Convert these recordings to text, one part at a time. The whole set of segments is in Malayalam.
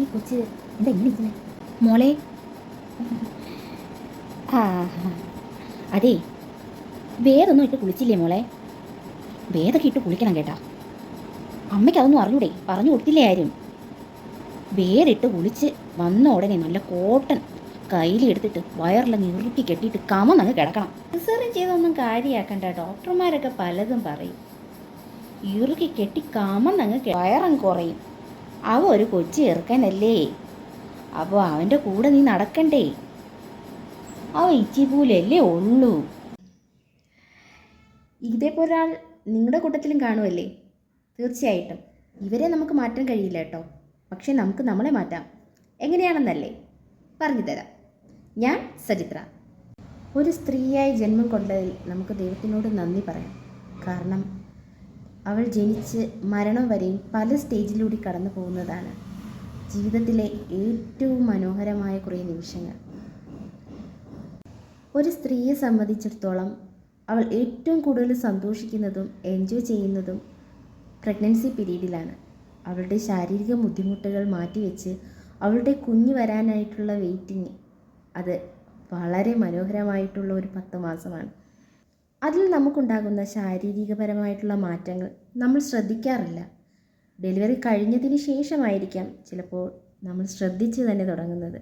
ഈ കൊച്ച് എന്താ ഇങ്ങനെ ഇരിക്കുന്നെ? മോളെ, ആ അതേ, വേദൊന്നും ഇട്ട് കുളിച്ചില്ലേ മോളെ? വേദൊക്കെ ഇട്ട് കുളിക്കണം കേട്ടാ. അമ്മയ്ക്ക് അതൊന്നും അറിഞ്ഞൂടെ, പറഞ്ഞു കൊടുത്തില്ലേ ആരും? വേരിട്ട് കുളിച്ച് വന്ന ഉടനെ നല്ല കോട്ടൺ കയ്യിലെടുത്തിട്ട് വയറിലങ്ങ് ഇറുക്കി കെട്ടിയിട്ട് കമന്നങ്ങ് കിടക്കണം. സിസേറിയൻ ചെയ്തൊന്നും കാര്യമാക്കണ്ട, ഡോക്ടർമാരൊക്കെ പലതും പറയും. ഇറുക്കി കെട്ടി കമന്നങ്ങ് വയറങ്ങ് കുറയും. അവ ഒരു കൊച്ചു ചെറുക്കനല്ലേ, അപ്പോൾ അവൻ്റെ കൂടെ നീ നടക്കണ്ടേ? അവ ഇച്ചിപൂലല്ലേ ഉള്ളൂ. ഇതേപോലൊരാൾ നിങ്ങളുടെ കൂട്ടത്തിലും കാണുമല്ലേ? തീർച്ചയായിട്ടും ഇവരെ നമുക്ക് മാറ്റാൻ കഴിയില്ല കേട്ടോ, പക്ഷെ നമുക്ക് നമ്മളെ മാറ്റാം. എങ്ങനെയാണെന്നല്ലേ പറഞ്ഞു തരാം. ഞാൻ സജിത്ര. ഒരു സ്ത്രീയായി ജന്മം കൊണ്ടതിൽ നമുക്ക് ദൈവത്തിനോട് നന്ദി പറയാം. കാരണം അവൾ ജനിച്ച് മരണം വരെയും പല സ്റ്റേജിലൂടെ കടന്നു പോകുന്നതാണ് ജീവിതത്തിലെ ഏറ്റവും മനോഹരമായ കുറേ നിമിഷങ്ങൾ. ഒരു സ്ത്രീയെ സംബന്ധിച്ചിടത്തോളം അവൾ ഏറ്റവും കൂടുതൽ സന്തോഷിക്കുന്നതും എൻജോയ് ചെയ്യുന്നതും പ്രഗ്നൻസി പീരീഡിലാണ്. അവളുടെ ശാരീരിക ബുദ്ധിമുട്ടുകൾ മാറ്റിവെച്ച് അവളുടെ കുഞ്ഞ് വരാനായിട്ടുള്ള വെയിറ്റിംഗ്, അത് വളരെ മനോഹരമായിട്ടുള്ള ഒരു 10 മാസമാണ്. അതിൽ നമുക്കുണ്ടാകുന്ന ശാരീരികപരമായിട്ടുള്ള മാറ്റങ്ങൾ നമ്മൾ ശ്രദ്ധിക്കാറില്ല. ഡെലിവറി കഴിഞ്ഞതിന് ശേഷമായിരിക്കാം ചിലപ്പോൾ നമ്മൾ ശ്രദ്ധിച്ച് തന്നെ തുടങ്ങുന്നത്.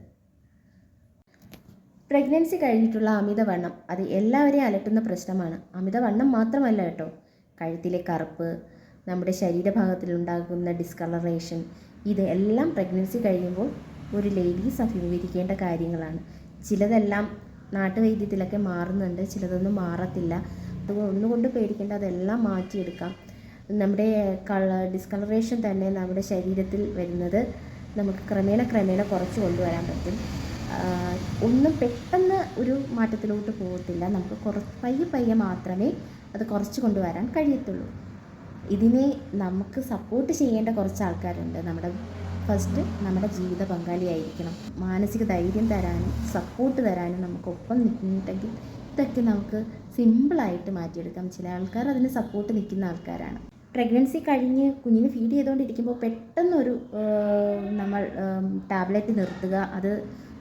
പ്രഗ്നൻസി കഴിഞ്ഞിട്ടുള്ള അമിതവണ്ണം അത് എല്ലാവരെയും അലട്ടുന്ന പ്രശ്നമാണ്. അമിതവണ്ണം മാത്രമല്ല കേട്ടോ, കഴുത്തിലെ കറുപ്പ്, നമ്മുടെ ശരീരഭാഗത്തിലുണ്ടാകുന്ന ഡിസ്കളറേഷൻ, ഇതെല്ലാം പ്രഗ്നൻസി കഴിയുമ്പോൾ ഒരു ലേഡീസ് അഭിമുഖീകരിക്കേണ്ട കാര്യങ്ങളാണ്. ചിലതെല്ലാം നാട്ടുവൈദ്യത്തിലൊക്കെ മാറുന്നുണ്ട്, ചിലതൊന്നും മാറത്തില്ല. അത് ഒന്നുകൊണ്ട് പേടിക്കേണ്ട, അതെല്ലാം മാറ്റിയെടുക്കാം. നമ്മുടെ ഡിസ്കളറേഷൻ തന്നെ നമ്മുടെ ശരീരത്തിൽ വരുന്നത് നമുക്ക് ക്രമേണ കുറച്ച് കൊണ്ടുവരാൻ പറ്റും. ഒന്നും പെട്ടെന്ന് ഒരു മാറ്റത്തിലോട്ട് പോകത്തില്ല. നമുക്ക് പയ്യെ മാത്രമേ അത് കുറച്ച് കൊണ്ടുവരാൻ കഴിയത്തുള്ളൂ. ഇതിനെ നമുക്ക് സപ്പോർട്ട് ചെയ്യേണ്ട കുറച്ച് ആൾക്കാരുണ്ട്. ഫസ്റ്റ് നമ്മുടെ ജീവിത പങ്കാളിയായിരിക്കണം. മാനസിക ധൈര്യം തരാനും സപ്പോർട്ട് തരാനും നമുക്കൊപ്പം നിൽക്കുന്നുണ്ടെങ്കിൽ ഇതൊക്കെ നമുക്ക് സിമ്പിളായിട്ട് മാറ്റിയെടുക്കാം. ചില ആൾക്കാർ അതിന് സപ്പോർട്ട് നിൽക്കുന്ന ആൾക്കാരാണ്. പ്രഗ്നൻസി കഴിഞ്ഞ് കുഞ്ഞിന് ഫീഡ് ചെയ്തുകൊണ്ടിരിക്കുമ്പോൾ പെട്ടെന്നൊരു നമ്മൾ ടാബ്ലറ്റ് നിർത്തുക, അത്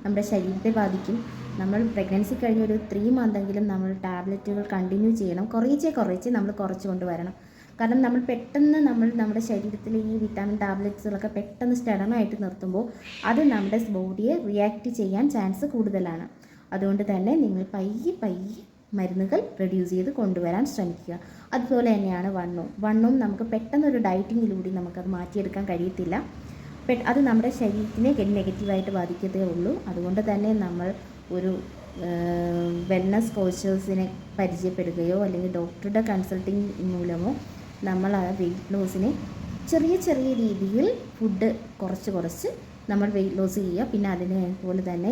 നമ്മുടെ ശരീരത്തെ ബാധിക്കും. നമ്മൾ പ്രഗ്നൻസി കഴിഞ്ഞ് ഒരു 3 മന്തെങ്കിലും നമ്മൾ ടാബ്ലറ്റുകൾ കണ്ടിന്യൂ ചെയ്യണം. കുറേശ്ശെ നമ്മൾ കുറച്ച് കൊണ്ടുവരണം. കാരണം നമ്മൾ പെട്ടെന്ന് നമ്മുടെ ശരീരത്തിലെ ഈ വിറ്റാമിൻ ടാബ്ലറ്റ്സുകളൊക്കെ പെട്ടെന്ന് സ്റ്റഡനായിട്ട് നിർത്തുമ്പോൾ അത് നമ്മുടെ ബോഡിയെ റിയാക്ട് ചെയ്യാൻ ചാൻസ് കൂടുതലാണ്. അതുകൊണ്ട് തന്നെ നിങ്ങൾ പയ്യെ മരുന്നുകൾ റെഡ്യൂസ് ചെയ്ത് കൊണ്ടുവരാൻ ശ്രമിക്കുക. അതുപോലെ തന്നെയാണ് വണ്ണവും നമുക്ക് പെട്ടെന്നൊരു ഡയറ്റിങ്ങിലൂടെ നമുക്കത് മാറ്റിയെടുക്കാൻ കഴിയത്തില്ല. അത് നമ്മുടെ ശരീരത്തിനെ നെഗറ്റീവായിട്ട് ബാധിക്കത്തേ ഉള്ളൂ. അതുകൊണ്ട് തന്നെ നമ്മൾ ഒരു വെൽനസ് കോച്ചേഴ്സിനെ പരിചയപ്പെടുകയോ അല്ലെങ്കിൽ ഡോക്ടറുടെ കൺസൾട്ടിങ് മൂലമോ നമ്മൾ ആ വെയിറ്റ് ലോസിനെ ചെറിയ രീതിയിൽ ഫുഡ് കുറച്ച് നമ്മൾ വെയിറ്റ് ലോസ് ചെയ്യുക. പിന്നെ അതിനെപ്പോലെ തന്നെ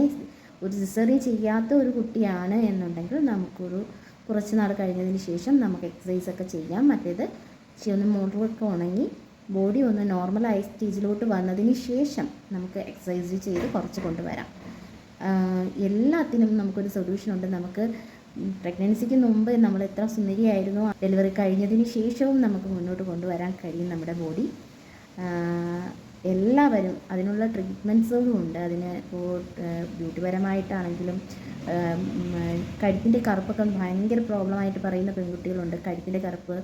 ഒരു സിസേറിയൻ ചെയ്യാത്ത ഒരു കുട്ടിയാണ് എന്നുണ്ടെങ്കിൽ നമുക്കൊരു കുറച്ച് നാൾ കഴിഞ്ഞതിന് ശേഷം നമുക്ക് എക്സസൈസൊക്കെ ചെയ്യാം. മറ്റേത് ഒന്ന് മുറിവൊക്കെ ഉണങ്ങി ബോഡി ഒന്ന് നോർമലായ സ്റ്റേജിലോട്ട് വന്നതിന് ശേഷം നമുക്ക് എക്സസൈസ് ചെയ്ത് കുറച്ച് കൊണ്ടുവരാം. എല്ലാത്തിനും നമുക്കൊരു സൊല്യൂഷനുണ്ട്. നമുക്ക് പ്രഗ്നൻസിക്ക് മുമ്പ് നമ്മൾ എത്ര സുന്ദരിയായിരുന്നോ ഡെലിവറി കഴിഞ്ഞതിന് ശേഷവും നമുക്ക് മുന്നോട്ട് കൊണ്ടുവരാൻ കഴിയും നമ്മുടെ ബോഡി. എല്ലാവരും അതിനുള്ള ട്രീറ്റ്മെൻറ്റ്സുകളും ഉണ്ട്. അതിന് ബ്യൂട്ടിപരമായിട്ടാണെങ്കിലും കഴുത്തിൻ്റെ കറുപ്പൊക്കെ ഭയങ്കര പ്രോബ്ലമായിട്ട് പറയുന്ന പെൺകുട്ടികളുണ്ട്. കഴുത്തിൻ്റെ കറുപ്പ്,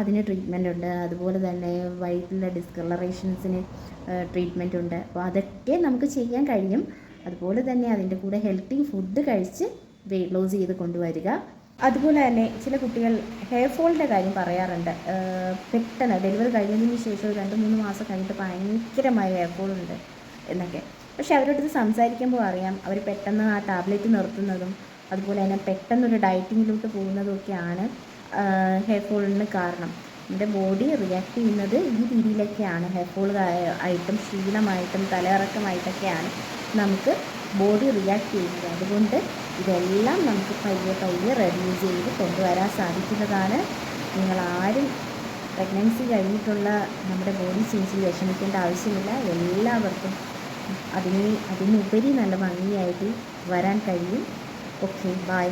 അതിന് ട്രീറ്റ്മെൻ്റ് ഉണ്ട്. അതുപോലെ തന്നെ വയറ്റിലെ ഡിസ്കളറേഷൻസിന് ട്രീറ്റ്മെൻ്റ് ഉണ്ട്. അപ്പോൾ അതൊക്കെ നമുക്ക് ചെയ്യാൻ കഴിയും. അതുപോലെ തന്നെ അതിൻ്റെ കൂടെ ഹെൽത്തി ഫുഡ് കഴിച്ച് വെയിറ്റ് ലോസ് ചെയ്ത് കൊണ്ടുവരിക. അതുപോലെ തന്നെ ചില കുട്ടികൾ ഹെയർ ഫോളിൻ്റെ കാര്യം പറയാറുണ്ട്. പെട്ടെന്ന് ഡെലിവറി കഴിഞ്ഞതിന് ശേഷം 2-3 മാസം കഴിഞ്ഞിട്ട് ഭയങ്കരമായ ഹെയർ ഫോളുണ്ട് എന്നൊക്കെ. പക്ഷേ അവരോട് സംസാരിക്കുമ്പോൾ അറിയാം, അവർ പെട്ടെന്ന് ആ ടാബ്ലറ്റ് നിർത്തുന്നതും അതുപോലെ തന്നെ പെട്ടെന്നൊരു ഡയറ്റിങ്ങിലോട്ട് പോകുന്നതും ഒക്കെയാണ് ഹെയർ ഫോളിന് കാരണം. നമ്മുടെ ബോഡി റിയാക്ട് ചെയ്യുന്നത് ഈ രീതിയിലൊക്കെയാണ്. ഹെയർ ഫോൾ ആയിട്ടും ക്ഷീണമായിട്ടും തലകറക്കമായിട്ടൊക്കെയാണ് നമുക്ക് ബോഡി റിയാക്ട് ചെയ്യുന്നത്. അതുകൊണ്ട് ഇതെല്ലാം നമുക്ക് പയ്യെ റെഡ്യൂസ് ചെയ്ത് കൊണ്ടുവരാൻ സാധിക്കുന്നതാണ്. നിങ്ങളാരും പ്രഗ്നൻസി കഴിഞ്ഞിട്ടുള്ള നമ്മുടെ ബോഡി ചേഞ്ചിൽ വിഷമിക്കേണ്ട ആവശ്യമില്ല. എല്ലാവർക്കും അതിനുപരി നല്ല ഭംഗിയായിട്ട് വരാൻ കഴിയും. Okay, by.